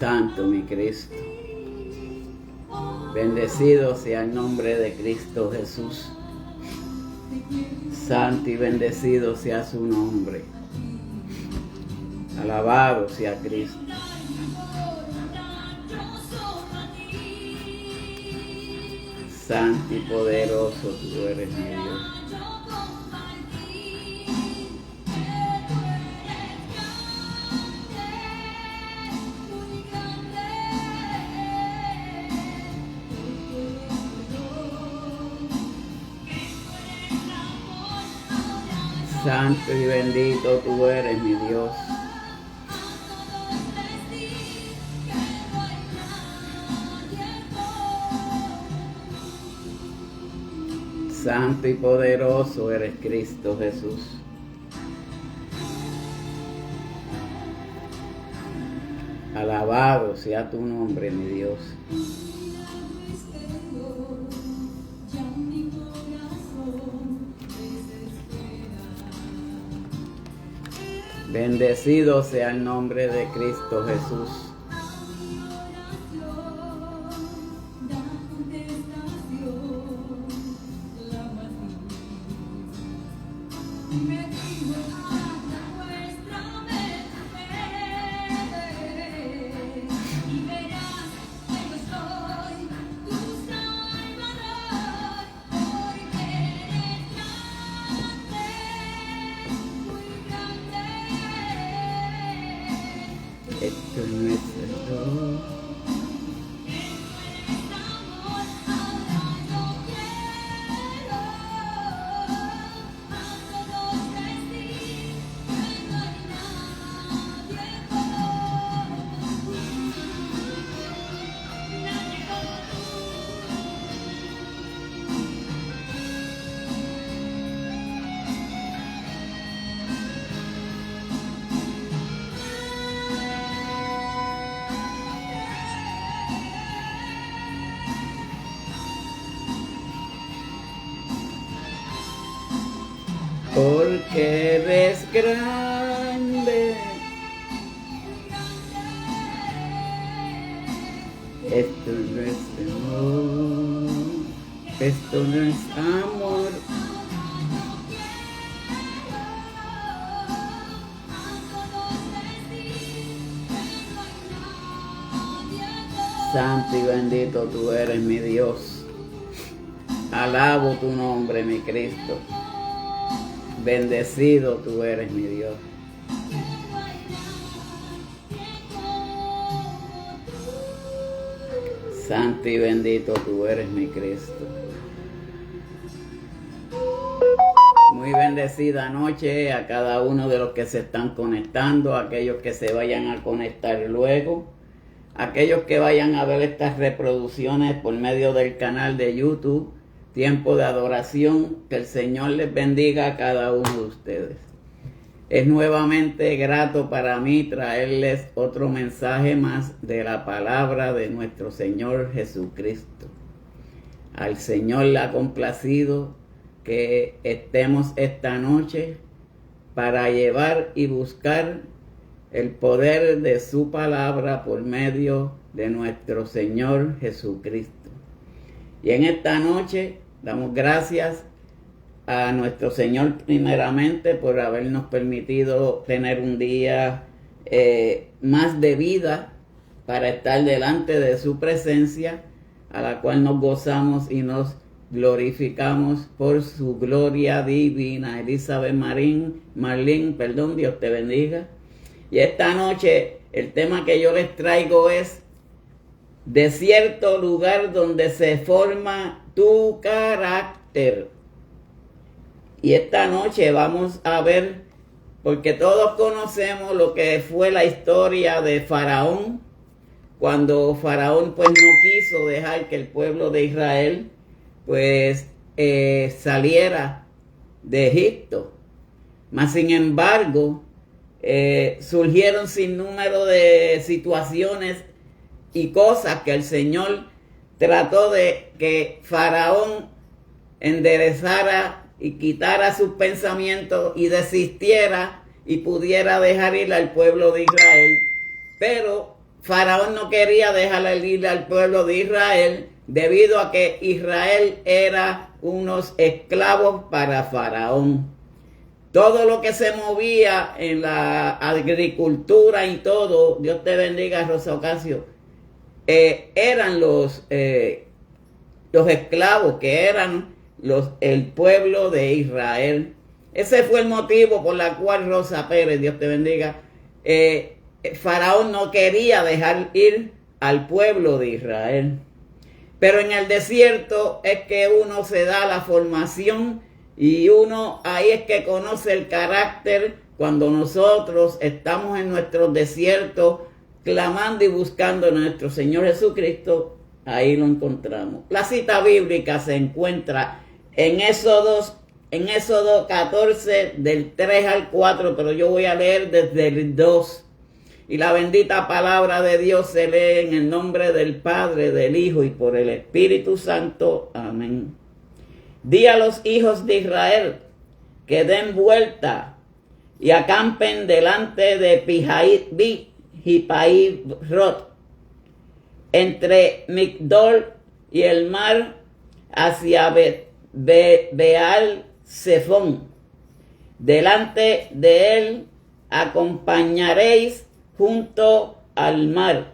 Santo mi Cristo. Bendecido sea el nombre de Cristo Jesús. Santo y bendecido sea su nombre. Alabado sea Cristo. Santo y poderoso tú eres mi Dios. Santo y bendito tú eres mi Dios. Santo y poderoso eres Cristo Jesús. Alabado sea tu nombre, mi Dios. Bendecido sea el nombre de Cristo Jesús. Esto no es error. Porque eres grande. Esto no es amor. Esto no es amor. Santo y bendito tú eres mi Dios. Alabo tu nombre, mi Cristo. Bendecido tú eres mi Dios. Santo y bendito tú eres mi Cristo. Muy bendecida noche a cada uno de los que se están conectando, a aquellos que se vayan a conectar luego, a aquellos que vayan a ver estas reproducciones por medio del canal de YouTube. Tiempo de adoración, que el Señor les bendiga a cada uno de ustedes. Es nuevamente grato para mí traerles otro mensaje más de la palabra de nuestro Señor Jesucristo. Al Señor le ha complacido que estemos esta noche para llevar y buscar el poder de su palabra por medio de nuestro Señor Jesucristo. Y en esta noche damos gracias a nuestro Señor primeramente por habernos permitido tener un día más de vida para estar delante de su presencia, a la cual nos gozamos y nos glorificamos por su gloria divina. Elizabeth Marlene, Dios te bendiga. Y esta noche el tema que yo les traigo es: de cierto lugar donde se forma tu carácter. Y esta noche vamos a ver, porque todos conocemos lo que fue la historia de Faraón, cuando Faraón pues no quiso dejar que el pueblo de Israel pues saliera de Egipto. Mas sin embargo surgieron sin número de situaciones y cosas que el Señor trató de que Faraón enderezara y quitara sus pensamientos y desistiera y pudiera dejar ir al pueblo de Israel. Pero Faraón no quería dejar ir al pueblo de Israel debido a que Israel era unos esclavos para Faraón. Todo lo que se movía en la agricultura y todo, Dios te bendiga, Rosa Ocasio, eran los esclavos, que eran el pueblo de Israel. Ese fue el motivo por el cual, Rosa Pérez, Dios te bendiga, Faraón no quería dejar ir al pueblo de Israel. Pero en el desierto es que uno se da la formación y uno ahí es que conoce el carácter cuando nosotros estamos en nuestros desiertos clamando y buscando a nuestro Señor Jesucristo. Ahí lo encontramos. La cita bíblica se encuentra en Éxodo 14 del 3 al 4, pero yo voy a leer desde el 2. Y la bendita palabra de Dios se lee en el nombre del Padre, del Hijo y por el Espíritu Santo. Amén. Di a los hijos de Israel que den vuelta y acampen delante de Pi-Hahirot, entre Migdol y el mar, hacia Baal-Zephón. Delante de él acompañaréis junto al mar.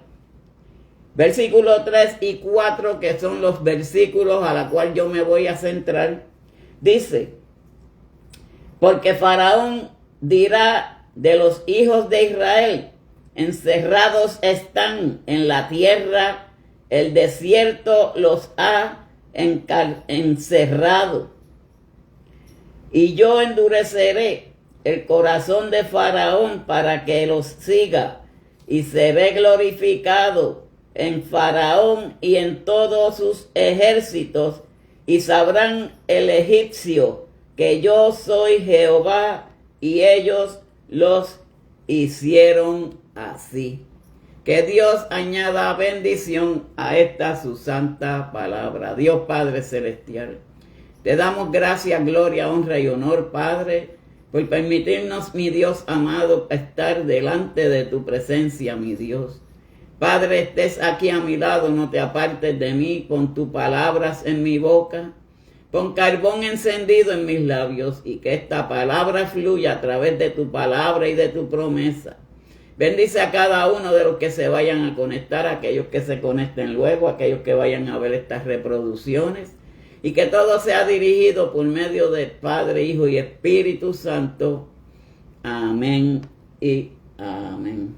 Versículos 3 y 4, que son los versículos a los cuales yo me voy a centrar, dice: porque Faraón dirá de los hijos de Israel, encerrados están en la tierra, el desierto los ha encerrado. Y yo endureceré el corazón de Faraón para que los siga, y seré glorificado en Faraón y en todos sus ejércitos, y sabrán el egipcio que yo soy Jehová, y ellos los hicieron así. Que Dios añada bendición a esta su santa palabra. Dios Padre Celestial, te damos gracias, gloria, honra y honor, Padre, por permitirnos, mi Dios amado, estar delante de tu presencia, mi Dios. Padre, estés aquí a mi lado, no te apartes de mí, pon tus palabras en mi boca, pon carbón encendido en mis labios, y que esta palabra fluya a través de tu palabra y de tu promesa. Bendice a cada uno de los que se vayan a conectar, aquellos que se conecten luego, aquellos que vayan a ver estas reproducciones, y que todo sea dirigido por medio del Padre, Hijo y Espíritu Santo. Amén y amén.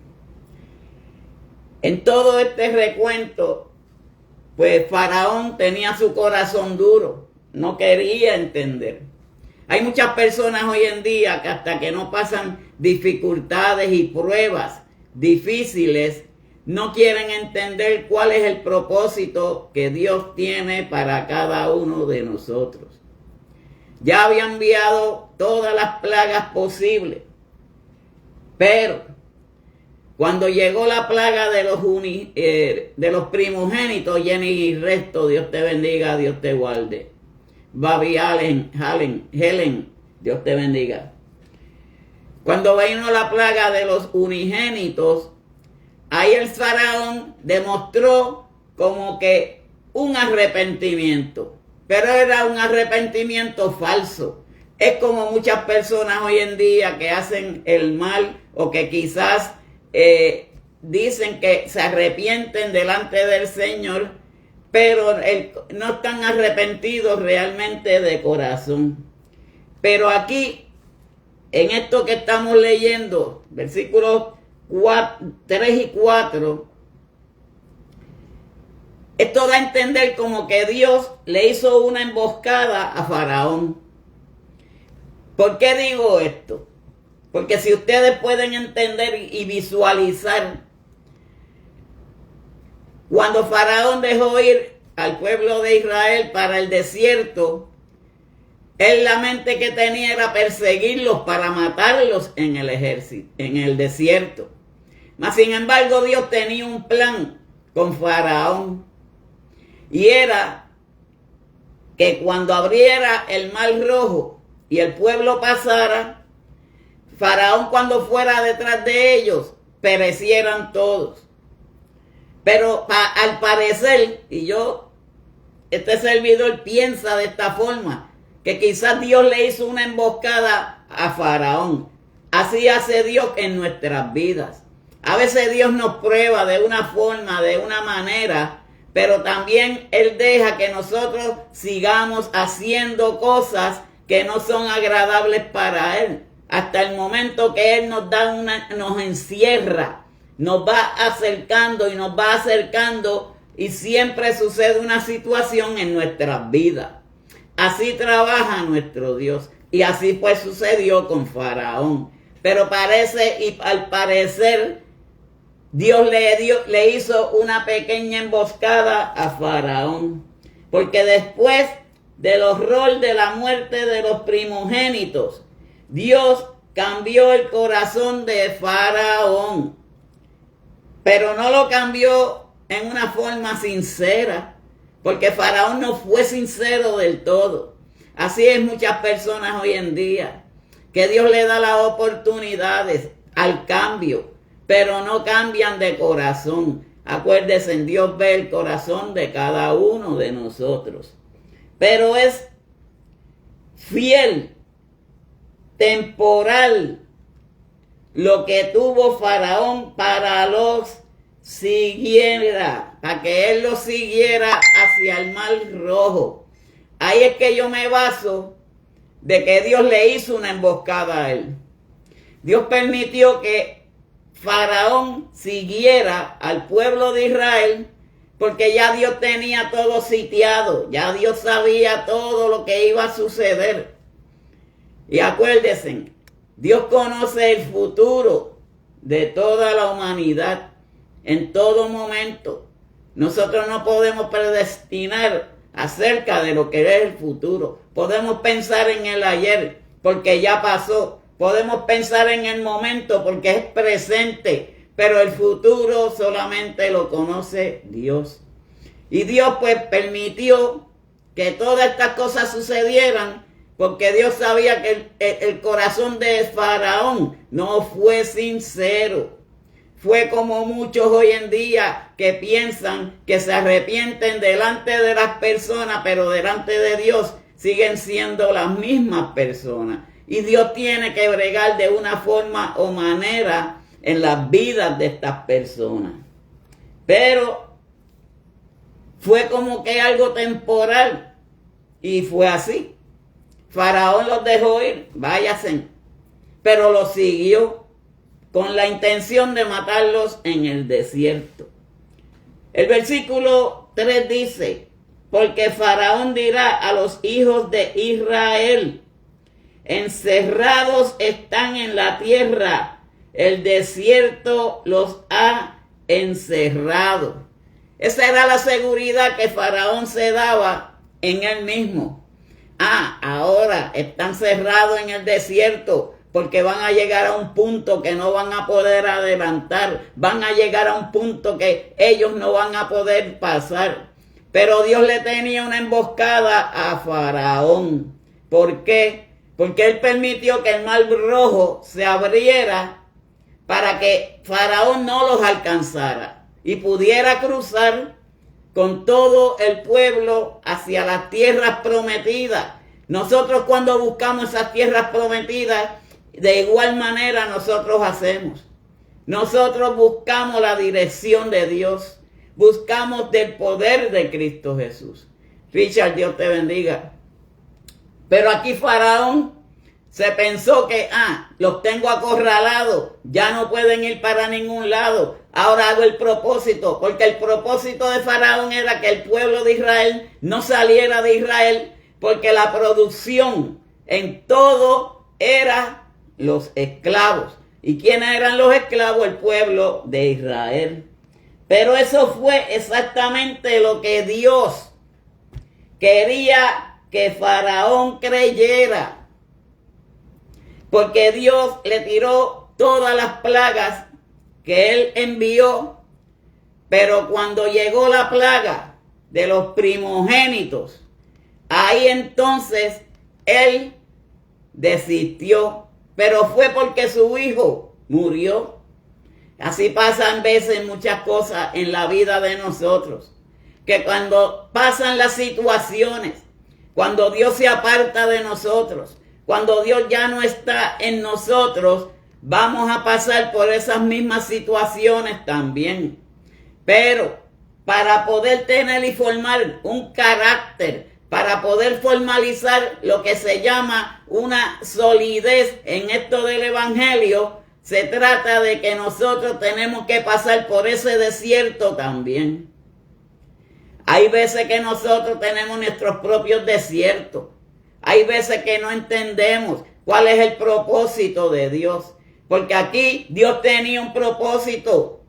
En todo este recuento, pues Faraón tenía su corazón duro, no quería entender. Hay muchas personas hoy en día que hasta que no pasan dificultades y pruebas difíciles, no quieren entender cuál es el propósito que Dios tiene para cada uno de nosotros. Ya había enviado todas las plagas posibles, pero cuando llegó la plaga de los primogénitos, Jenny y resto, Dios te bendiga, Dios te guarde. Babi Helen, Dios te bendiga. Cuando vino la plaga de los unigénitos, ahí el Faraón demostró como que un arrepentimiento, pero era un arrepentimiento falso. Es como muchas personas hoy en día que hacen el mal o que quizás dicen que se arrepienten delante del Señor, pero no están arrepentidos realmente de corazón. Pero aquí, en esto que estamos leyendo, versículos 3 y 4, esto da a entender como que Dios le hizo una emboscada a Faraón. ¿Por qué digo esto? Porque si ustedes pueden entender y visualizar, cuando Faraón dejó ir al pueblo de Israel para el desierto, él la mente que tenía era perseguirlos para matarlos en el ejército, en el desierto. Mas sin embargo Dios tenía un plan con Faraón, y era que cuando abriera el mar rojo y el pueblo pasara, Faraón cuando fuera detrás de ellos, perecieran todos. Pero al parecer, este servidor piensa de esta forma, que quizás Dios le hizo una emboscada a Faraón. Así hace Dios en nuestras vidas. A veces Dios nos prueba de una forma, de una manera, pero también Él deja que nosotros sigamos haciendo cosas que no son agradables para Él. Hasta el momento que Él nos encierra, nos va acercando y nos va acercando, y siempre sucede una situación en nuestras vidas. Así trabaja nuestro Dios, y así pues sucedió con Faraón. Pero al parecer, Dios le hizo una pequeña emboscada a Faraón, porque después del horror de la muerte de los primogénitos, Dios cambió el corazón de Faraón, pero no lo cambió en una forma sincera, porque Faraón no fue sincero del todo. Así es muchas personas hoy en día, que Dios le da las oportunidades al cambio, pero no cambian de corazón. Acuérdense, Dios ve el corazón de cada uno de nosotros. Pero es fiel, temporal, lo que tuvo Faraón para que él lo siguiera hacia el mar Rojo. Ahí es que yo me baso de que Dios le hizo una emboscada a él. Dios permitió que Faraón siguiera al pueblo de Israel, porque ya Dios tenía todo sitiado, ya Dios sabía todo lo que iba a suceder. Y acuérdense, Dios conoce el futuro de toda la humanidad en todo momento. Nosotros no podemos predestinar acerca de lo que es el futuro. Podemos pensar en el ayer porque ya pasó. Podemos pensar en el momento porque es presente. Pero el futuro solamente lo conoce Dios. Y Dios pues permitió que todas estas cosas sucedieran, porque Dios sabía que el corazón de Faraón no fue sincero. Fue como muchos hoy en día que piensan que se arrepienten delante de las personas, pero delante de Dios siguen siendo las mismas personas. Y Dios tiene que bregar de una forma o manera en las vidas de estas personas. Pero fue como que algo temporal, y fue así. Faraón los dejó ir, váyanse, pero los siguió con la intención de matarlos en el desierto. El versículo 3 dice: porque Faraón dirá a los hijos de Israel: encerrados están en la tierra, el desierto los ha encerrado. Esa era la seguridad que Faraón se daba en él mismo. Ahora están cerrados en el desierto porque van a llegar a un punto que no van a poder adelantar. Van a llegar a un punto que ellos no van a poder pasar. Pero Dios le tenía una emboscada a Faraón. ¿Por qué? Porque Él permitió que el mar Rojo se abriera para que Faraón no los alcanzara y pudiera cruzar con todo el pueblo hacia las tierras prometidas. Nosotros cuando buscamos esas tierras prometidas, de igual manera nosotros hacemos. Nosotros buscamos la dirección de Dios. Buscamos del poder de Cristo Jesús. Richard, Dios te bendiga. Pero aquí Faraón se pensó que, los tengo acorralados, ya no pueden ir para ningún lado. Ahora hago el propósito, porque el propósito de Faraón era que el pueblo de Israel no saliera de Israel, porque la producción en todo era los esclavos. ¿Y quiénes eran los esclavos? El pueblo de Israel. Pero eso fue exactamente lo que Dios quería que Faraón creyera. Porque Dios le tiró todas las plagas que él envió, pero cuando llegó la plaga de los primogénitos, ahí entonces él desistió, pero fue porque su hijo murió. Así pasan veces muchas cosas en la vida de nosotros, que cuando pasan las situaciones, cuando Dios se aparta de nosotros, cuando Dios ya no está en nosotros, vamos a pasar por esas mismas situaciones también. Pero para poder tener y formar un carácter, para poder formalizar lo que se llama una solidez en esto del Evangelio, se trata de que nosotros tenemos que pasar por ese desierto también. Hay veces que nosotros tenemos nuestros propios desiertos. Hay veces que no entendemos cuál es el propósito de Dios. Porque aquí Dios tenía un propósito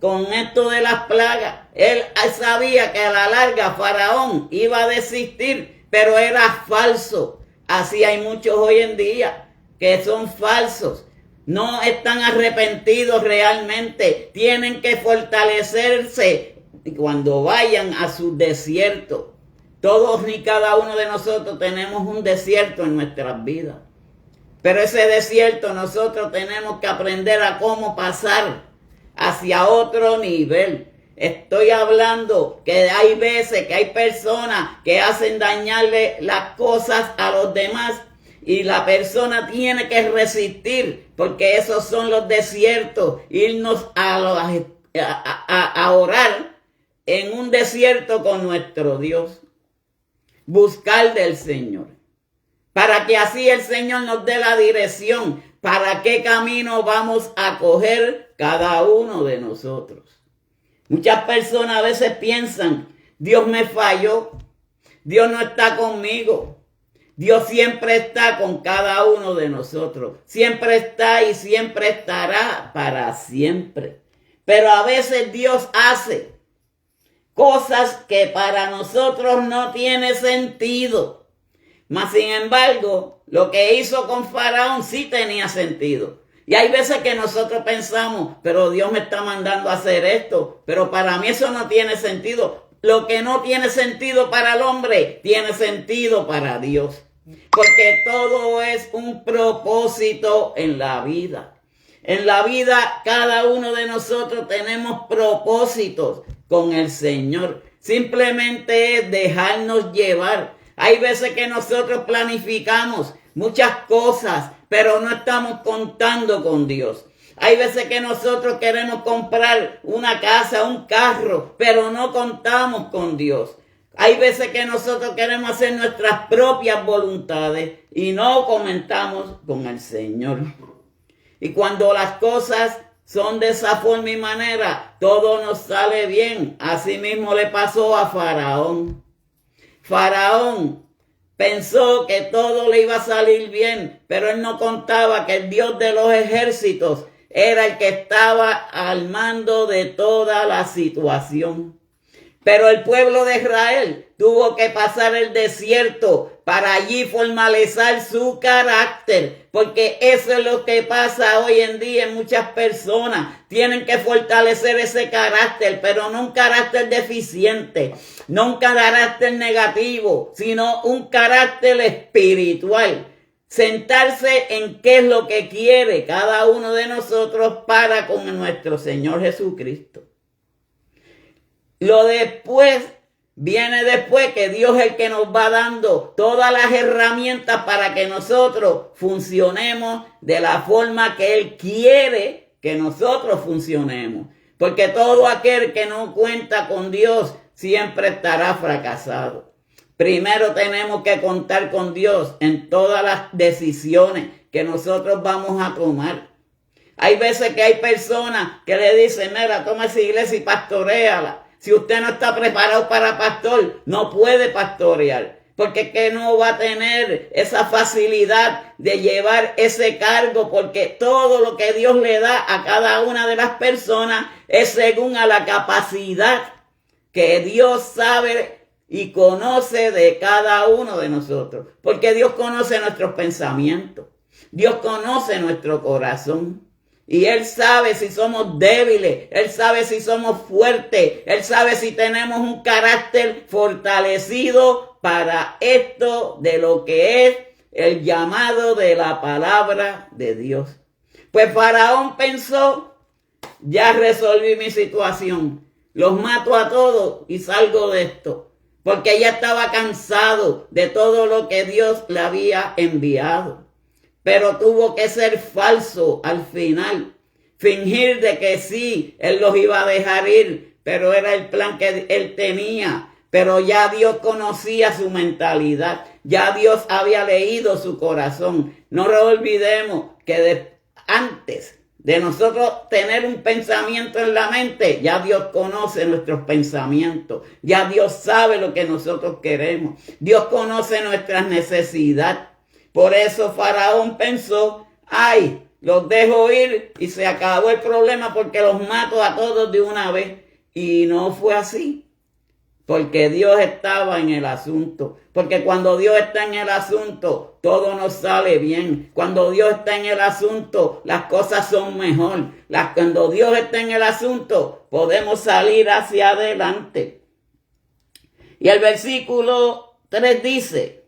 con esto de las plagas. Él sabía que a la larga Faraón iba a desistir, pero era falso. Así hay muchos hoy en día que son falsos. No están arrepentidos realmente. Tienen que fortalecerse cuando vayan a su desierto. Todos y cada uno de nosotros tenemos un desierto en nuestras vidas. Pero ese desierto nosotros tenemos que aprender a cómo pasar hacia otro nivel. Estoy hablando que hay veces que hay personas que hacen dañarle las cosas a los demás y la persona tiene que resistir, porque esos son los desiertos, irnos a orar en un desierto con nuestro Dios, buscar del Señor, para que así el Señor nos dé la dirección, para qué camino vamos a coger cada uno de nosotros. Muchas personas a veces piensan, Dios me falló, Dios no está conmigo. Dios siempre está con cada uno de nosotros. Siempre está y siempre estará para siempre. Pero a veces Dios hace cosas que para nosotros no tiene sentido. Mas sin embargo, lo que hizo con Faraón sí tenía sentido. Y hay veces que nosotros pensamos, pero Dios me está mandando a hacer esto. Pero para mí eso no tiene sentido. Lo que no tiene sentido para el hombre, tiene sentido para Dios. Porque todo es un propósito en la vida. En la vida cada uno de nosotros tenemos propósitos con el Señor. Simplemente es dejarnos llevar. Hay veces que nosotros planificamos muchas cosas, pero no estamos contando con Dios. Hay veces que nosotros queremos comprar una casa, un carro, pero no contamos con Dios. Hay veces que nosotros queremos hacer nuestras propias voluntades y no comentamos con el Señor. Y cuando las cosas son de esa forma y manera, todo nos sale bien. Así mismo le pasó a Faraón. Faraón pensó que todo le iba a salir bien, pero él no contaba que el Dios de los ejércitos era el que estaba al mando de toda la situación. Pero el pueblo de Israel tuvo que pasar el desierto para allí formalizar su carácter, porque eso es lo que pasa hoy en día en muchas personas. Tienen que fortalecer ese carácter, pero no un carácter deficiente, no un carácter negativo, sino un carácter espiritual. Sentarse en qué es lo que quiere cada uno de nosotros para con nuestro Señor Jesucristo. Lo después, viene después que Dios es el que nos va dando todas las herramientas para que nosotros funcionemos de la forma que Él quiere que nosotros funcionemos. Porque todo aquel que no cuenta con Dios siempre estará fracasado. Primero tenemos que contar con Dios en todas las decisiones que nosotros vamos a tomar. Hay veces que hay personas que le dicen, mira, toma esa iglesia y pastoréala. Si usted no está preparado para pastor, no puede pastorear, porque es que no va a tener esa facilidad de llevar ese cargo, porque todo lo que Dios le da a cada una de las personas es según a la capacidad que Dios sabe y conoce de cada uno de nosotros, porque Dios conoce nuestros pensamientos, Dios conoce nuestro corazón. Y Él sabe si somos débiles, Él sabe si somos fuertes, Él sabe si tenemos un carácter fortalecido para esto de lo que es el llamado de la palabra de Dios. Pues Faraón pensó ya resolví mi situación. Los mato a todos y salgo de esto. Porque ya estaba cansado de todo lo que Dios le había enviado. Pero tuvo que ser falso al final. Fingir de que sí, él los iba a dejar ir, pero era el plan que él tenía. Pero ya Dios conocía su mentalidad. Ya Dios había leído su corazón. No nos olvidemos que antes de nosotros tener un pensamiento en la mente, ya Dios conoce nuestros pensamientos. Ya Dios sabe lo que nosotros queremos. Dios conoce nuestras necesidades. Por eso Faraón pensó, ay, los dejo ir y se acabó el problema porque los mato a todos de una vez. Y no fue así. Porque Dios estaba en el asunto. Porque cuando Dios está en el asunto, todo nos sale bien. Cuando Dios está en el asunto, las cosas son mejor. Cuando Dios está en el asunto, podemos salir hacia adelante. Y el versículo 3 dice,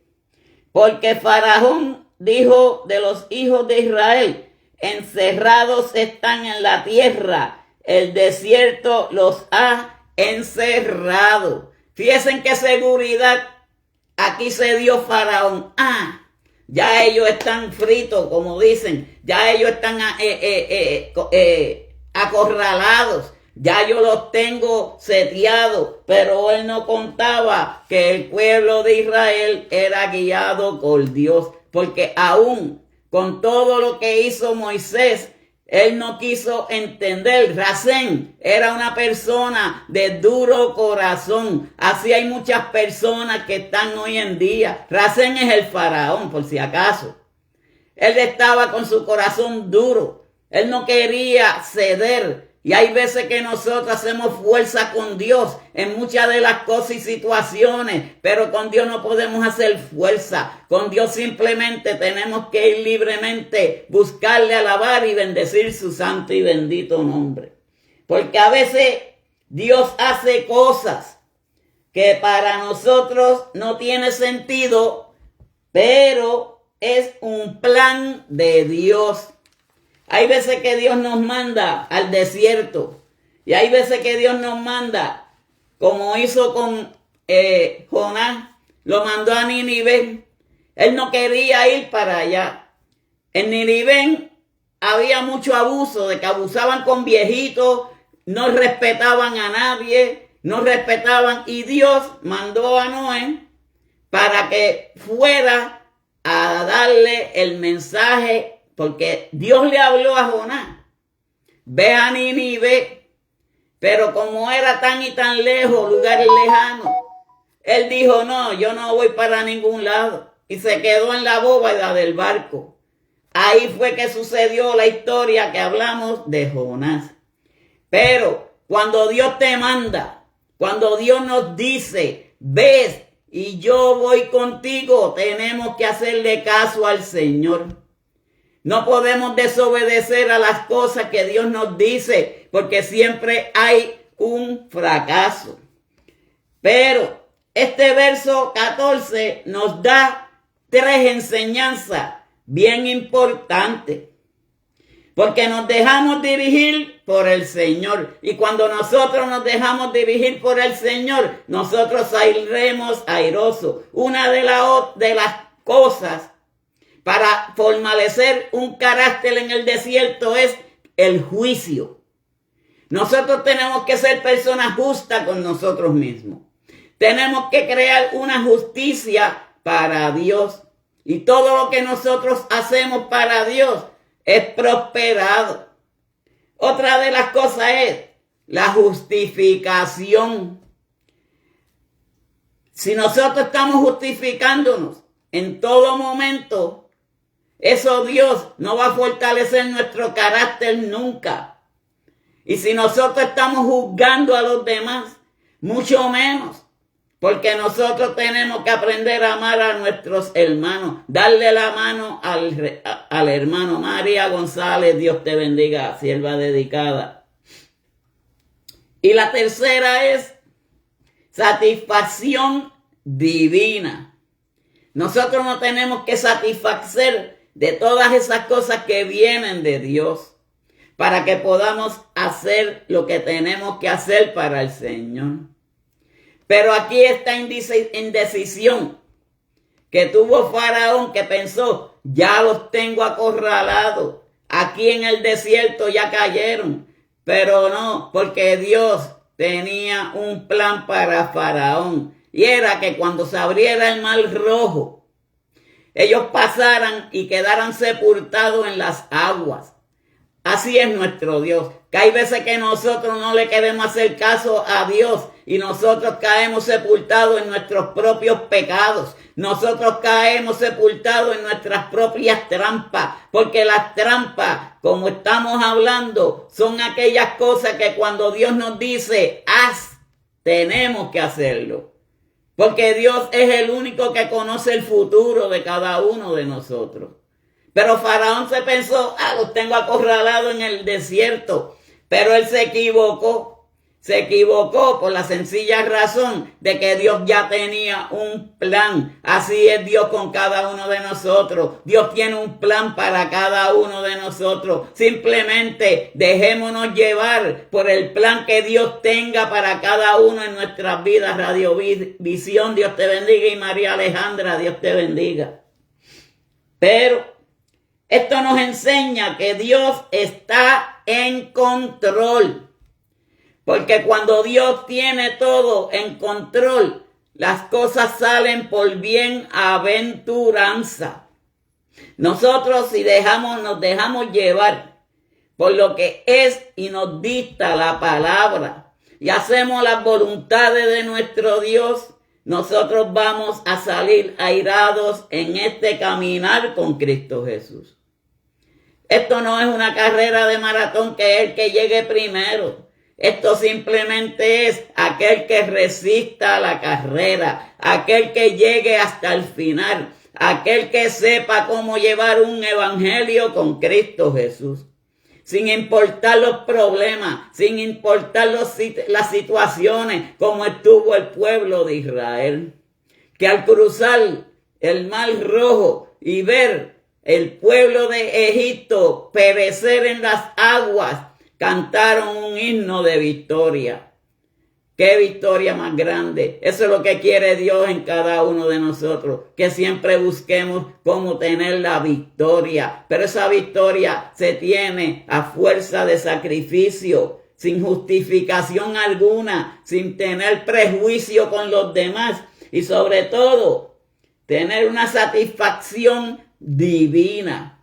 porque Faraón dijo de los hijos de Israel, encerrados están en la tierra, el desierto los ha encerrado. Fíjense qué seguridad aquí se dio Faraón. Ya ellos están fritos, como dicen. Ya ellos están acorralados. Ya yo los tengo seteados. Pero él no contaba que el pueblo de Israel era guiado por Dios. Porque aún con todo lo que hizo Moisés, él no quiso entender. Rasén era una persona de duro corazón. Así hay muchas personas que están hoy en día. Rasén es el faraón, por si acaso. Él estaba con su corazón duro. Él no quería ceder. Y hay veces que nosotros hacemos fuerza con Dios en muchas de las cosas y situaciones, pero con Dios no podemos hacer fuerza. Con Dios simplemente tenemos que ir libremente, buscarle, alabar y bendecir su santo y bendito nombre. Porque a veces Dios hace cosas que para nosotros no tiene sentido, pero es un plan de Dios. Hay veces que Dios nos manda al desierto. Y hay veces que Dios nos manda, como hizo con Jonás, lo mandó a Nínive. Él no quería ir para allá. En Nínive había mucho abuso, de que abusaban con viejitos, no respetaban a nadie, no respetaban. Y Dios mandó a Noé para que fuera a darle el mensaje. Porque Dios le habló a Jonás, ve a Nínive, pero como era tan y tan lejos, lugares lejanos, él dijo, no, yo no voy para ningún lado. Y se quedó en la bóveda del barco. Ahí fue que sucedió la historia que hablamos de Jonás. Pero cuando Dios te manda, cuando Dios nos dice, ves y yo voy contigo, tenemos que hacerle caso al Señor. No podemos desobedecer a las cosas que Dios nos dice, porque siempre hay un fracaso. Pero este verso 14 nos da 3 enseñanzas bien importantes. Porque nos dejamos dirigir por el Señor. Y cuando nosotros nos dejamos dirigir por el Señor, nosotros iremos airosos. Una de las cosas para fortalecer un carácter en el desierto es el juicio. Nosotros tenemos que ser personas justas con nosotros mismos. Tenemos que crear una justicia para Dios. Y todo lo que nosotros hacemos para Dios es prosperado. Otra de las cosas es la justificación. Si nosotros estamos justificándonos en todo momento, eso Dios no va a fortalecer nuestro carácter nunca. Y si nosotros estamos juzgando a los demás, mucho menos. Porque nosotros tenemos que aprender a amar a nuestros hermanos. Darle la mano al hermano. María González, Dios te bendiga, sierva dedicada. Y la tercera es satisfacción divina. Nosotros no tenemos que satisfacer de todas esas cosas que vienen de Dios para que podamos hacer lo que tenemos que hacer para el Señor. Pero aquí esta indecisión que tuvo Faraón, que pensó, ya los tengo acorralados, aquí en el desierto ya cayeron. Pero no, porque Dios tenía un plan para Faraón, y era que cuando se abriera el mar rojo, ellos pasaran y quedaran sepultados en las aguas. Así es nuestro Dios, que hay veces que nosotros no le queremos hacer caso a Dios y nosotros caemos sepultados en nuestros propios pecados. Nosotros caemos sepultados en nuestras propias trampas, porque las trampas, como estamos hablando, son aquellas cosas que cuando Dios nos dice, haz, tenemos que hacerlo. Porque Dios es el único que conoce el futuro de cada uno de nosotros. Pero Faraón se pensó, los tengo acorralados en el desierto. Pero él se equivocó. Se equivocó por la sencilla razón de que Dios ya tenía un plan. Así es Dios con cada uno de nosotros. Dios tiene un plan para cada uno de nosotros. Simplemente dejémonos llevar por el plan que Dios tenga para cada uno en nuestras vidas. Radiovisión, Dios te bendiga, y María Alejandra, Dios te bendiga. Pero esto nos enseña que Dios está en control. Porque cuando Dios tiene todo en control, las cosas salen por bienaventuranza. Nosotros si nos dejamos llevar por lo que es y nos dicta la palabra y hacemos las voluntades de nuestro Dios, nosotros vamos a salir airados en este caminar con Cristo Jesús. Esto no es una carrera de maratón que es el que llegue primero. Esto simplemente es aquel que resista la carrera, aquel que llegue hasta el final, aquel que sepa cómo llevar un evangelio con Cristo Jesús. Sin importar los problemas, sin importar las situaciones, como estuvo el pueblo de Israel, que al cruzar el mar rojo y ver el pueblo de Egipto perecer en las aguas, cantaron un himno de victoria. ¡Qué victoria más grande! Eso es lo que quiere Dios en cada uno de nosotros, que siempre busquemos cómo tener la victoria. Pero esa victoria se tiene a fuerza de sacrificio, sin justificación alguna, sin tener prejuicio con los demás y sobre todo tener una satisfacción divina.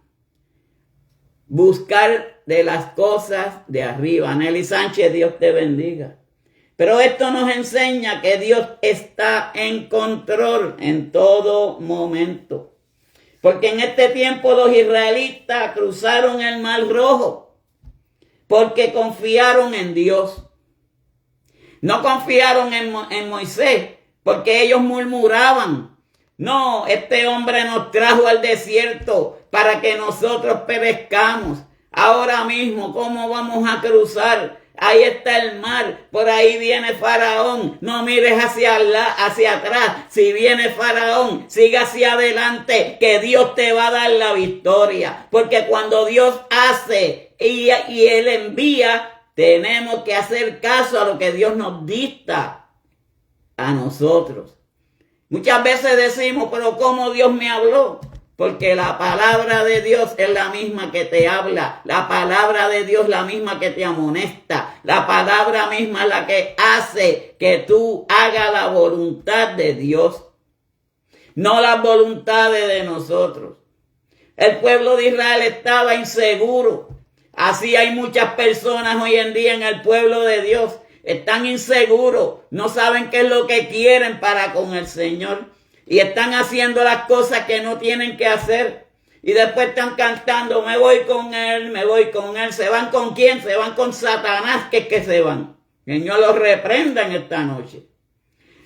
Buscar de las cosas de arriba. Nelly Sánchez, Dios te bendiga. Pero esto nos enseña que Dios está en control en todo momento. Porque en este tiempo los israelitas cruzaron el mar rojo porque confiaron en Dios. No confiaron en Moisés porque ellos murmuraban. No, este hombre nos trajo al desierto para que nosotros perezcamos. Ahora mismo, ¿cómo vamos a cruzar? Ahí está el mar, por ahí viene Faraón. No mires hacia atrás. Si viene Faraón, siga hacia adelante, que Dios te va a dar la victoria. Porque cuando Dios hace y Él envía, tenemos que hacer caso a lo que Dios nos dicta a nosotros. Muchas veces decimos, pero ¿cómo Dios me habló? Porque la palabra de Dios es la misma que te habla. La palabra de Dios es la misma que te amonesta. La palabra misma es la que hace que tú hagas la voluntad de Dios. No las voluntades de nosotros. El pueblo de Israel estaba inseguro. Así hay muchas personas hoy en día en el pueblo de Dios. Están inseguros. No saben qué es lo que quieren para con el Señor. Y están haciendo las cosas que no tienen que hacer. Y después están cantando, me voy con él, me voy con él. ¿Se van con quién? Se van con Satanás, que es que se van. Señor los reprenda en esta noche.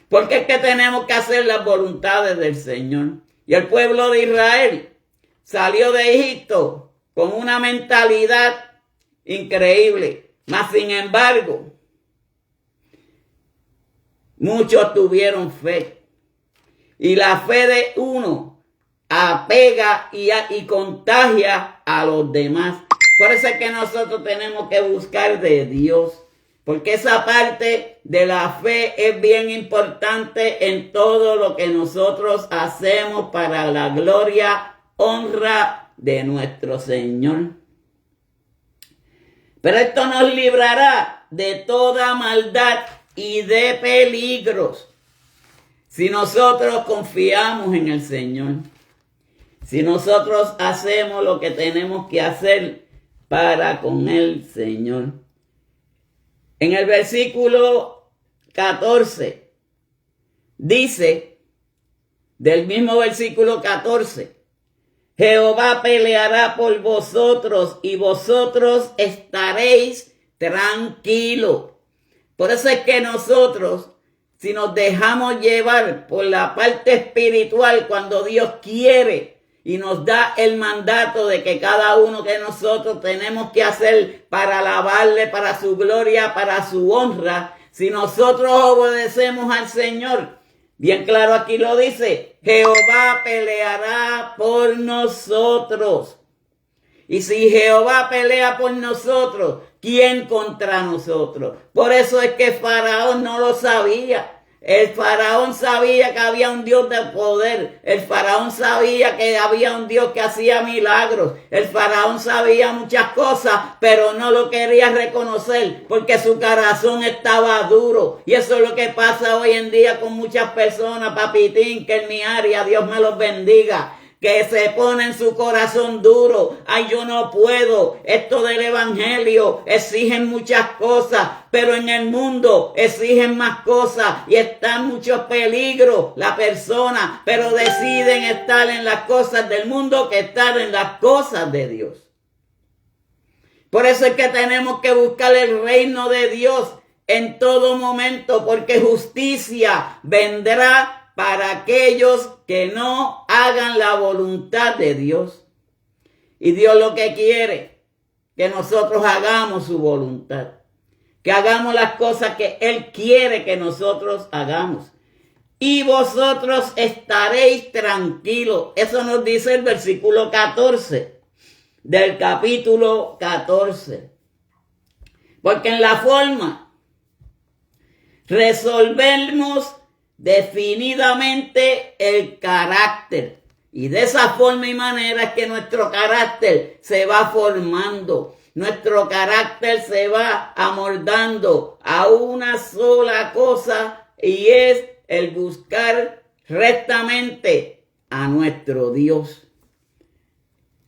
Porque es que tenemos que hacer las voluntades del Señor. Y el pueblo de Israel salió de Egipto con una mentalidad increíble. Mas sin embargo, muchos tuvieron fe. Y la fe de uno apega y contagia a los demás. Por eso es que nosotros tenemos que buscar de Dios. Porque esa parte de la fe es bien importante en todo lo que nosotros hacemos para la gloria, honra de nuestro Señor. Pero esto nos librará de toda maldad y de peligros si nosotros confiamos en el Señor. Si nosotros hacemos lo que tenemos que hacer para con el Señor. En el versículo 14 dice, del mismo versículo 14, Jehová peleará por vosotros y vosotros estaréis tranquilos. Por eso es que nosotros, si nos dejamos llevar por la parte espiritual, cuando Dios quiere y nos da el mandato de que cada uno de nosotros tenemos que hacer para alabarle, para su gloria, para su honra, si nosotros obedecemos al Señor, bien claro aquí lo dice, Jehová peleará por nosotros. Y si Jehová pelea por nosotros, ¿quién contra nosotros? Por eso es que Faraón no lo sabía. El faraón sabía que había un Dios de poder. El faraón sabía que había un Dios que hacía milagros. El faraón sabía muchas cosas, pero no lo quería reconocer porque su corazón estaba duro. Y eso es lo que pasa hoy en día con muchas personas, papitín, que en mi área, Dios me los bendiga, que se ponen su corazón duro. Ay, yo no puedo. Esto del evangelio exigen muchas cosas, pero en el mundo exigen más cosas y están muchos peligros la persona, pero deciden estar en las cosas del mundo que estar en las cosas de Dios. Por eso es que tenemos que buscar el reino de Dios en todo momento, porque justicia vendrá para aquellos que no hagan la voluntad de Dios. Y Dios lo que quiere, que nosotros hagamos su voluntad, que hagamos las cosas que Él quiere que nosotros hagamos. Y vosotros estaréis tranquilos. Eso nos dice el versículo 14 del capítulo 14. Porque en la forma resolvemos definidamente el carácter. Y de esa forma y manera es que nuestro carácter se va formando. Nuestro carácter se va amoldando a una sola cosa, y es el buscar rectamente a nuestro Dios.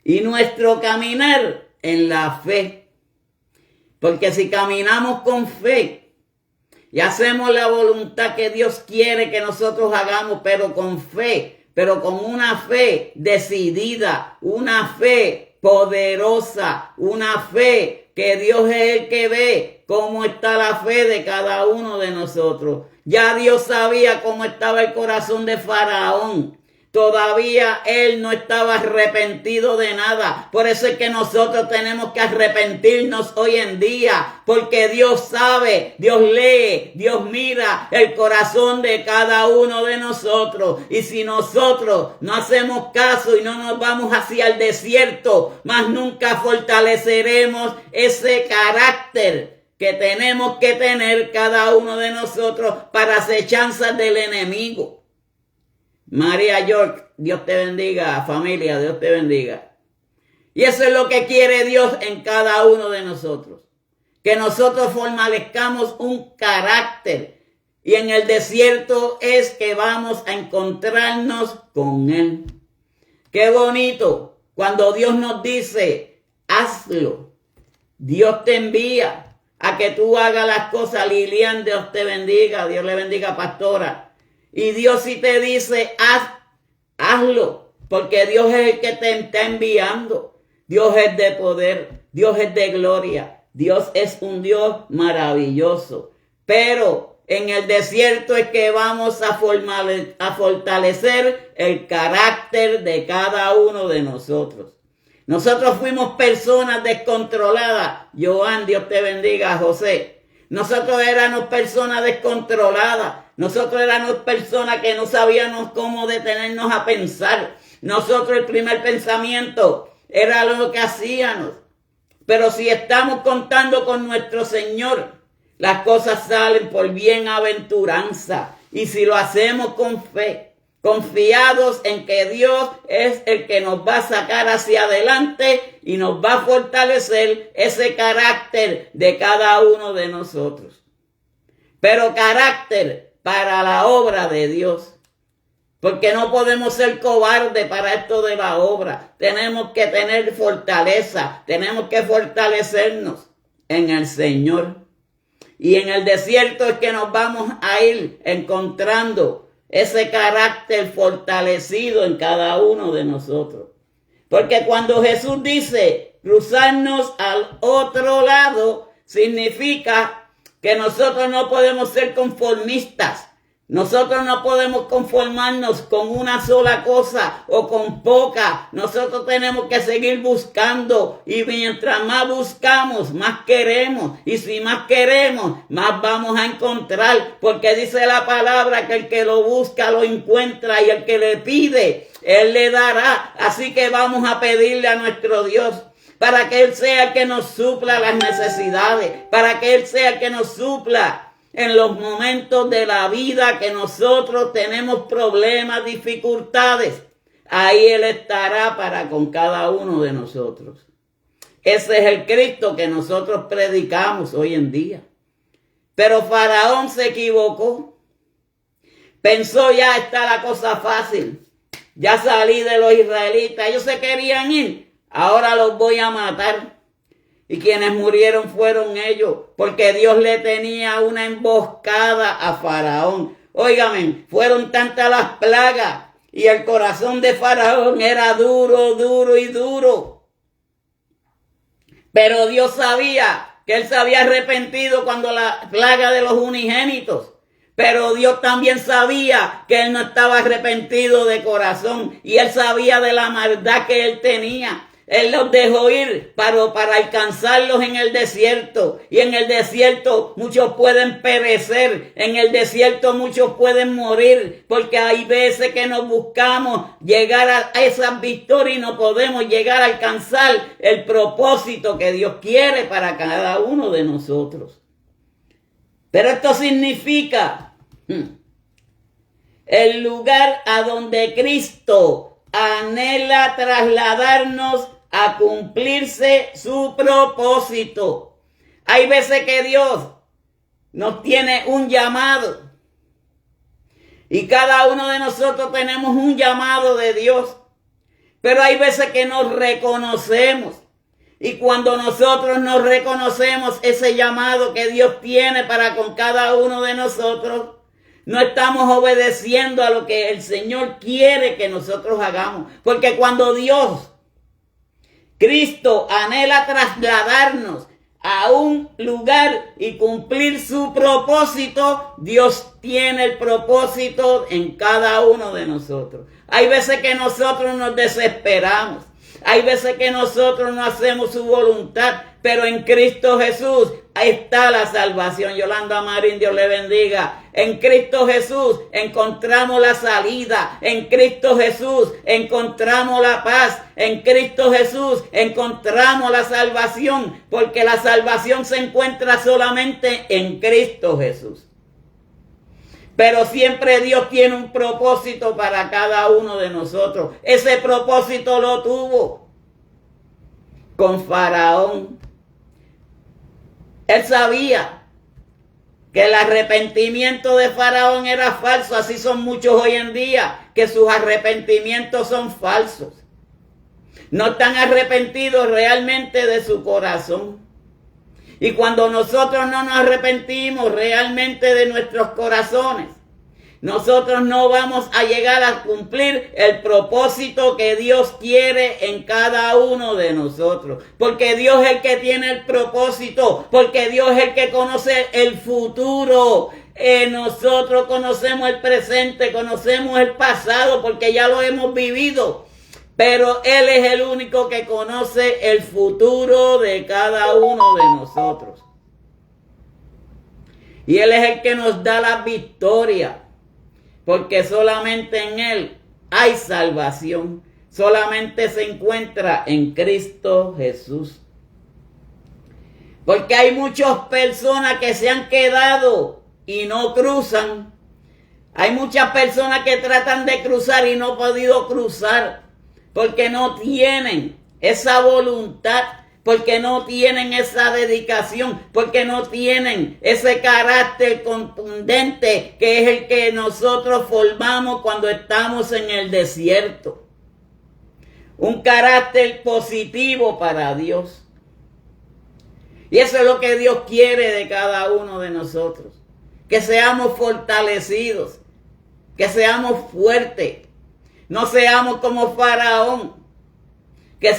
Y nuestro caminar en la fe. Porque si caminamos con fe y hacemos la voluntad que Dios quiere que nosotros hagamos, pero con fe, pero con una fe decidida, una fe poderosa, una fe que Dios es el que ve cómo está la fe de cada uno de nosotros. Ya Dios sabía cómo estaba el corazón de Faraón. Todavía él no estaba arrepentido de nada. Por eso es que nosotros tenemos que arrepentirnos hoy en día. Porque Dios sabe, Dios lee, Dios mira el corazón de cada uno de nosotros. Y si nosotros no hacemos caso y no nos vamos hacia el desierto, más nunca fortaleceremos ese carácter que tenemos que tener cada uno de nosotros para acechanzas del enemigo. María York, Dios te bendiga. Familia, Dios te bendiga. Y eso es lo que quiere Dios en cada uno de nosotros. Que nosotros fortalezcamos un carácter. Y en el desierto es que vamos a encontrarnos con Él. Qué bonito cuando Dios nos dice, hazlo. Dios te envía a que tú hagas las cosas. Lilian, Dios te bendiga. Dios le bendiga, pastora. Y Dios sí te dice, hazlo, porque Dios es el que te está enviando. Dios es de poder, Dios es de gloria, Dios es un Dios maravilloso. Pero en el desierto es que vamos a fortalecer el carácter de cada uno de nosotros. Nosotros fuimos personas descontroladas. Joan, Dios te bendiga, José. Nosotros éramos personas descontroladas. Nosotros éramos personas que no sabíamos cómo detenernos a pensar. Nosotros el primer pensamiento era lo que hacíamos. Pero si estamos contando con nuestro Señor, las cosas salen por bienaventuranza. Y si lo hacemos con fe, confiados en que Dios es el que nos va a sacar hacia adelante y nos va a fortalecer ese carácter de cada uno de nosotros. Pero carácter para la obra de Dios. Porque no podemos ser cobardes para esto de la obra. Tenemos que tener fortaleza. Tenemos que fortalecernos en el Señor. Y en el desierto es que nos vamos a ir encontrando ese carácter fortalecido en cada uno de nosotros. Porque cuando Jesús dice cruzarnos al otro lado, significa que nosotros no podemos ser conformistas. Nosotros no podemos conformarnos con una sola cosa o con poca. Nosotros tenemos que seguir buscando. Y mientras más buscamos, más queremos. Y si más queremos, más vamos a encontrar. Porque dice la palabra que el que lo busca lo encuentra. Y el que le pide, Él le dará. Así que vamos a pedirle a nuestro Dios, para que Él sea el que nos supla las necesidades. Para que Él sea el que nos supla en los momentos de la vida que nosotros tenemos problemas, dificultades. Ahí Él estará para con cada uno de nosotros. Ese es el Cristo que nosotros predicamos hoy en día. Pero Faraón se equivocó. Pensó, ya está la cosa fácil. Ya salí de los israelitas. Ellos se querían ir. Ahora los voy a matar. Y quienes murieron fueron ellos, porque Dios le tenía una emboscada a Faraón. Óigame, fueron tantas las plagas y el corazón de Faraón era duro, duro y duro. Pero Dios sabía que él se había arrepentido cuando la plaga de los unigénitos. Pero Dios también sabía que él no estaba arrepentido de corazón y él sabía de la maldad que él tenía. Él los dejó ir para alcanzarlos en el desierto. Y en el desierto muchos pueden perecer. En el desierto muchos pueden morir. Porque hay veces que nos buscamos llegar a esas victorias y no podemos llegar a alcanzar el propósito que Dios quiere para cada uno de nosotros. Pero esto significa el lugar a donde Cristo anhela trasladarnos a cumplirse su propósito. Hay veces que Dios nos tiene un llamado y cada uno de nosotros tenemos un llamado de Dios, pero hay veces que nos reconocemos y cuando nosotros nos reconocemos ese llamado que Dios tiene para con cada uno de nosotros, no estamos obedeciendo a lo que el Señor quiere que nosotros hagamos, porque cuando Cristo anhela trasladarnos a un lugar y cumplir su propósito, Dios tiene el propósito en cada uno de nosotros. Hay veces que nosotros nos desesperamos. Hay veces que nosotros no hacemos su voluntad, pero en Cristo Jesús está la salvación. Yolanda Marín, Dios le bendiga. En Cristo Jesús encontramos la salida. En Cristo Jesús encontramos la paz. En Cristo Jesús encontramos la salvación, porque la salvación se encuentra solamente en Cristo Jesús. Pero siempre Dios tiene un propósito para cada uno de nosotros. Ese propósito lo tuvo con Faraón. Él sabía que el arrepentimiento de Faraón era falso. Así son muchos hoy en día, que sus arrepentimientos son falsos. No están arrepentidos realmente de su corazón. Y cuando nosotros no nos arrepentimos realmente de nuestros corazones, nosotros no vamos a llegar a cumplir el propósito que Dios quiere en cada uno de nosotros. Porque Dios es el que tiene el propósito, porque Dios es el que conoce el futuro. Nosotros conocemos el presente, conocemos el pasado, porque ya lo hemos vivido. Pero Él es el único que conoce el futuro de cada uno de nosotros. Y Él es el que nos da la victoria. Porque solamente en Él hay salvación. Solamente se encuentra en Cristo Jesús. Porque hay muchas personas que se han quedado y no cruzan. Hay muchas personas que tratan de cruzar y no han podido cruzar. Porque no tienen esa voluntad. Porque no tienen esa dedicación. Porque no tienen ese carácter contundente que es el que nosotros formamos cuando estamos en el desierto. Un carácter positivo para Dios. Y eso es lo que Dios quiere de cada uno de nosotros. Que seamos fortalecidos, que seamos fuertes, no seamos como Faraón, que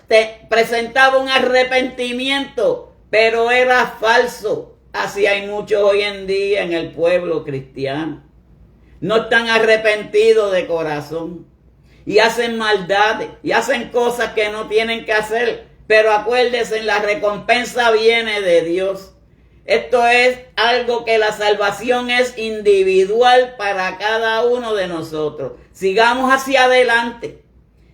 te presentaba un arrepentimiento, pero era falso. Así hay muchos hoy en día en el pueblo cristiano. No están arrepentidos de corazón y hacen maldades y hacen cosas que no tienen que hacer. Pero acuérdense, la recompensa viene de Dios. Esto es algo que la salvación es individual para cada uno de nosotros. Sigamos hacia adelante.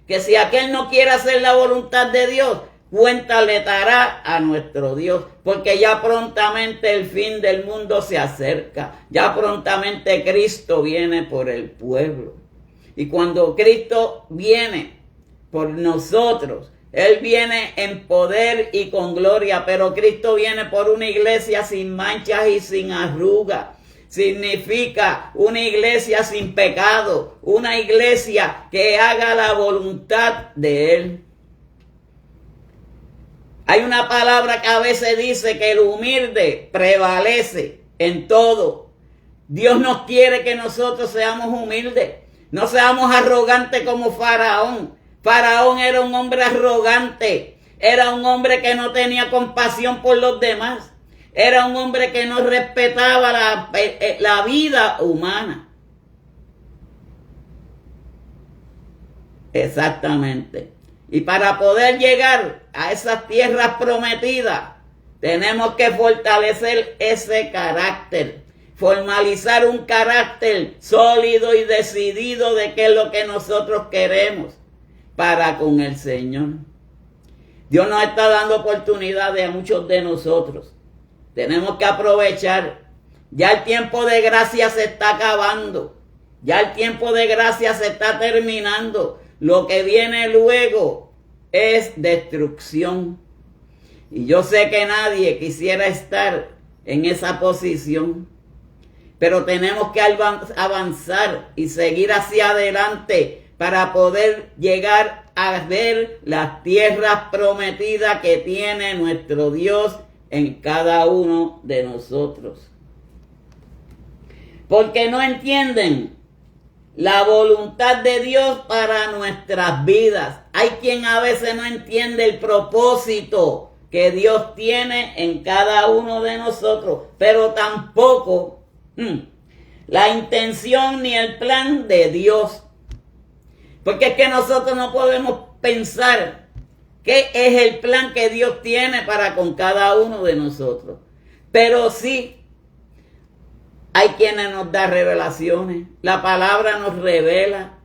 Que si aquel no quiere hacer la voluntad de Dios, cuenta le dará a nuestro Dios. Porque ya prontamente el fin del mundo se acerca. Ya prontamente Cristo viene por el pueblo. Y cuando Cristo viene por nosotros, Él viene en poder y con gloria, pero Cristo viene por una iglesia sin manchas y sin arrugas. Significa una iglesia sin pecado, una iglesia que haga la voluntad de Él. Hay una palabra que a veces dice que el humilde prevalece en todo. Dios nos quiere que nosotros seamos humildes, no seamos arrogantes como Faraón. Faraón era un hombre arrogante, era un hombre que no tenía compasión por los demás, era un hombre que no respetaba la vida humana. Exactamente. Y para poder llegar a esas tierras prometidas, tenemos que fortalecer ese carácter, formalizar un carácter sólido y decidido de qué es lo que nosotros queremos para con el Señor. Dios nos está dando oportunidades a muchos de nosotros. Tenemos que aprovechar. Ya el tiempo de gracia se está acabando. Ya el tiempo de gracia se está terminando. Lo que viene luego es destrucción. Y yo sé que nadie quisiera estar en esa posición. Pero tenemos que avanzar y seguir hacia adelante para poder llegar a ver las tierras prometidas que tiene nuestro Dios en cada uno de nosotros. Porque no entienden la voluntad de Dios para nuestras vidas. Hay quien a veces no entiende el propósito que Dios tiene en cada uno de nosotros, pero tampoco la intención ni el plan de Dios. Porque es que nosotros no podemos pensar qué es el plan que Dios tiene para con cada uno de nosotros. Pero sí, hay quienes nos dan revelaciones. La palabra nos revela.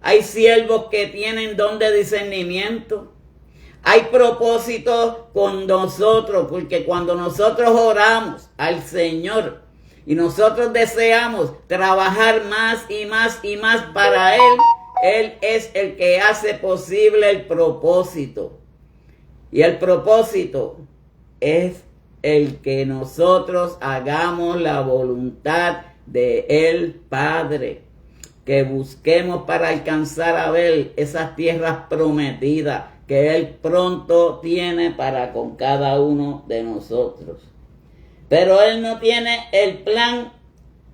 Hay siervos que tienen don de discernimiento. Hay propósitos con nosotros, porque cuando nosotros oramos al Señor y nosotros deseamos trabajar más y más y más para Él, Él es el que hace posible el propósito. Y el propósito es el que nosotros hagamos la voluntad de el Padre. Que busquemos para alcanzar a ver esas tierras prometidas que Él pronto tiene para con cada uno de nosotros. Pero Él no tiene el plan,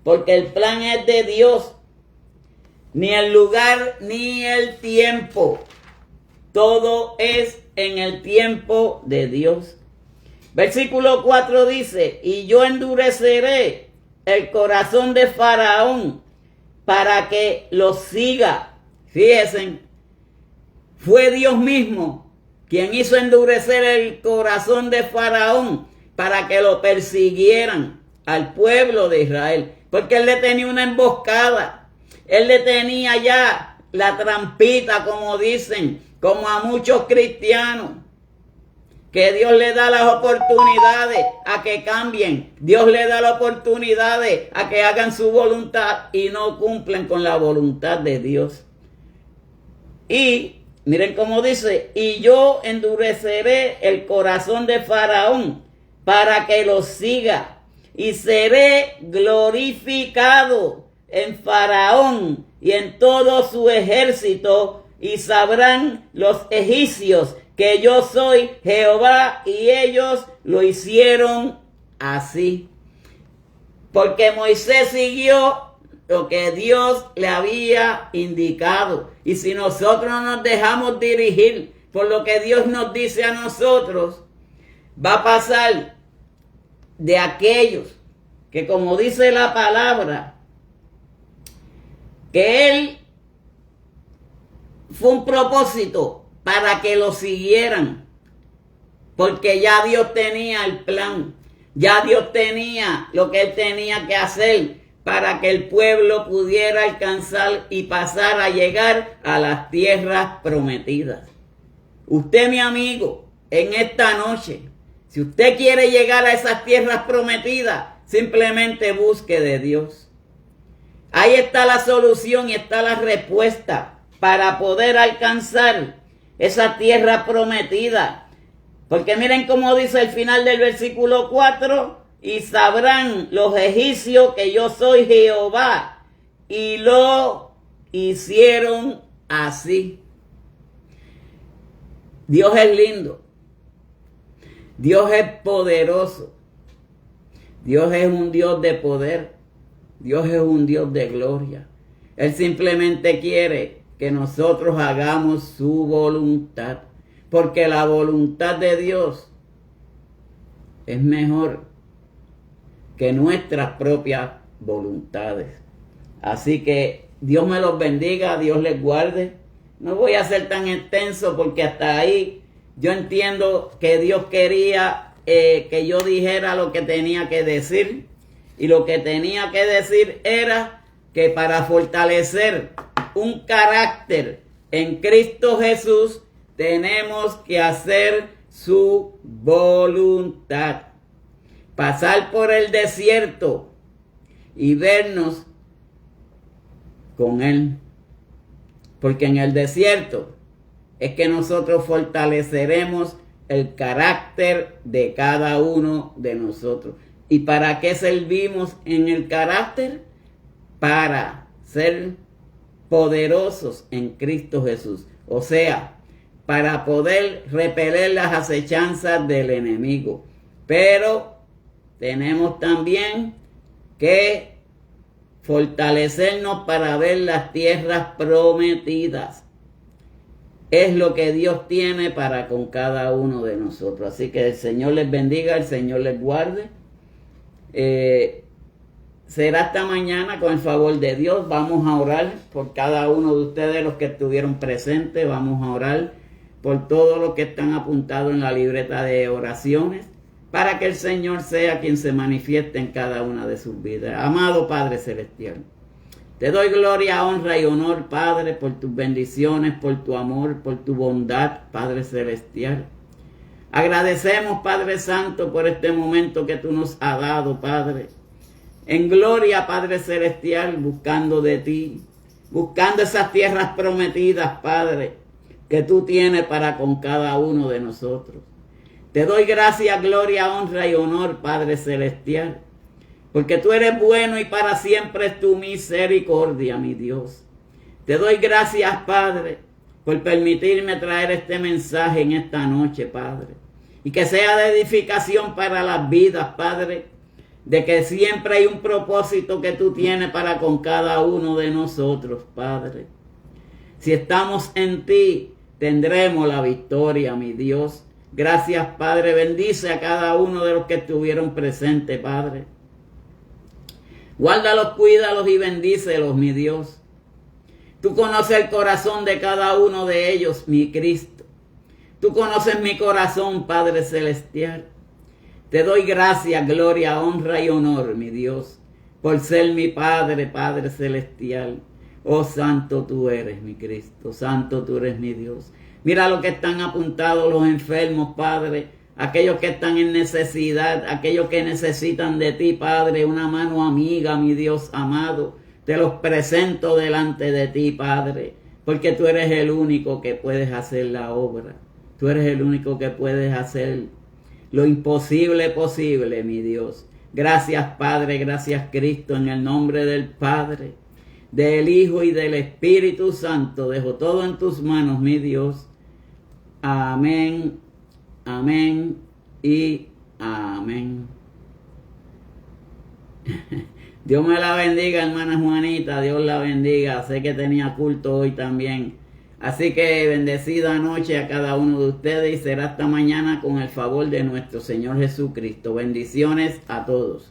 porque el plan es de Dios. Ni el lugar ni el tiempo. Todo es en el tiempo de Dios. Versículo 4 dice: y yo endureceré el corazón de Faraón para que lo siga. Fíjense, fue Dios mismo quien hizo endurecer el corazón de Faraón para que lo persiguieran al pueblo de Israel. Porque él le tenía una emboscada. Él le tenía ya la trampita, como dicen, como a muchos cristianos que Dios le da las oportunidades a que cambien. Dios le da las oportunidades a que hagan su voluntad y no cumplen con la voluntad de Dios. Y miren cómo dice, y yo endureceré el corazón de Faraón para que lo siga, y seré glorificado en Faraón y en todo su ejército, y sabrán los egipcios que yo soy Jehová, y ellos lo hicieron así. Porque Moisés siguió lo que Dios le había indicado. Y si nosotros nos dejamos dirigir por lo que Dios nos dice a nosotros, va a pasar de aquellos que, como dice la palabra, que Él fue un propósito para que lo siguieran, porque ya Dios tenía el plan, ya Dios tenía lo que Él tenía que hacer para que el pueblo pudiera alcanzar y pasar a llegar a las tierras prometidas. Usted, mi amigo, en esta noche, si usted quiere llegar a esas tierras prometidas, simplemente busque de Dios. Ahí está la solución y está la respuesta para poder alcanzar esa tierra prometida. Porque miren cómo dice el final del versículo 4, y sabrán los egipcios que yo soy Jehová, y lo hicieron así. Dios es lindo, Dios es poderoso, Dios es un Dios de poder, Dios es un Dios de gloria. Él simplemente quiere que nosotros hagamos su voluntad, porque la voluntad de Dios es mejor que nuestras propias voluntades. Así que Dios me los bendiga, Dios les guarde. No voy a ser tan extenso porque hasta ahí yo entiendo que Dios quería que yo dijera lo que tenía que decir. Y lo que tenía que decir era que para fortalecer un carácter en Cristo Jesús tenemos que hacer su voluntad. Pasar por el desierto y vernos con Él. Porque en el desierto es que nosotros fortaleceremos el carácter de cada uno de nosotros. ¿Y para qué servimos en el carácter? Para ser poderosos en Cristo Jesús. O sea, para poder repeler las acechanzas del enemigo. Pero tenemos también que fortalecernos para ver las tierras prometidas. Es lo que Dios tiene para con cada uno de nosotros. Así que el Señor les bendiga, el Señor les guarde. Será hasta mañana con el favor de Dios. Vamos a orar por cada uno de ustedes, los que estuvieron presentes. Vamos a orar por todos los que están apuntados en la libreta de oraciones, para que el Señor sea quien se manifieste en cada una de sus vidas. Amado Padre Celestial, te doy gloria, honra y honor, Padre, por tus bendiciones, por tu amor, por tu bondad, Padre Celestial. Agradecemos, Padre Santo, por este momento que tú nos has dado, Padre. En gloria, Padre Celestial, buscando de ti, buscando esas tierras prometidas, Padre, que tú tienes para con cada uno de nosotros. Te doy gracias, gloria, honra y honor, Padre Celestial, porque tú eres bueno y para siempre es tu misericordia, mi Dios. Te doy gracias, Padre, por permitirme traer este mensaje en esta noche, Padre, y que sea de edificación para las vidas, Padre, de que siempre hay un propósito que tú tienes para con cada uno de nosotros, Padre. Si estamos en ti, tendremos la victoria, mi Dios. Gracias, Padre. Bendice a cada uno de los que estuvieron presentes, Padre. Guárdalos, cuídalos y bendícelos, mi Dios. Tú conoces el corazón de cada uno de ellos, mi Cristo. Tú conoces mi corazón, Padre Celestial. Te doy gracias, gloria, honra y honor, mi Dios, por ser mi Padre, Padre Celestial. Oh, santo tú eres, mi Cristo. Santo tú eres, mi Dios. Mira lo que están apuntados los enfermos, Padre. aquellos que están en necesidad, aquellos que necesitan de ti, Padre, una mano amiga, mi Dios amado. Te los presento delante de ti, Padre, porque tú eres el único que puedes hacer la obra. Tú eres el único que puedes hacer lo imposible posible, mi Dios. Gracias, Padre, gracias, Cristo, en el nombre del Padre, del Hijo y del Espíritu Santo. Dejo todo en tus manos, mi Dios. Amén, amén y amén. Dios me la bendiga, hermana Juanita. Dios la bendiga. Sé que tenía culto hoy también. Así que bendecida noche a cada uno de ustedes y será hasta mañana con el favor de nuestro Señor Jesucristo. Bendiciones a todos.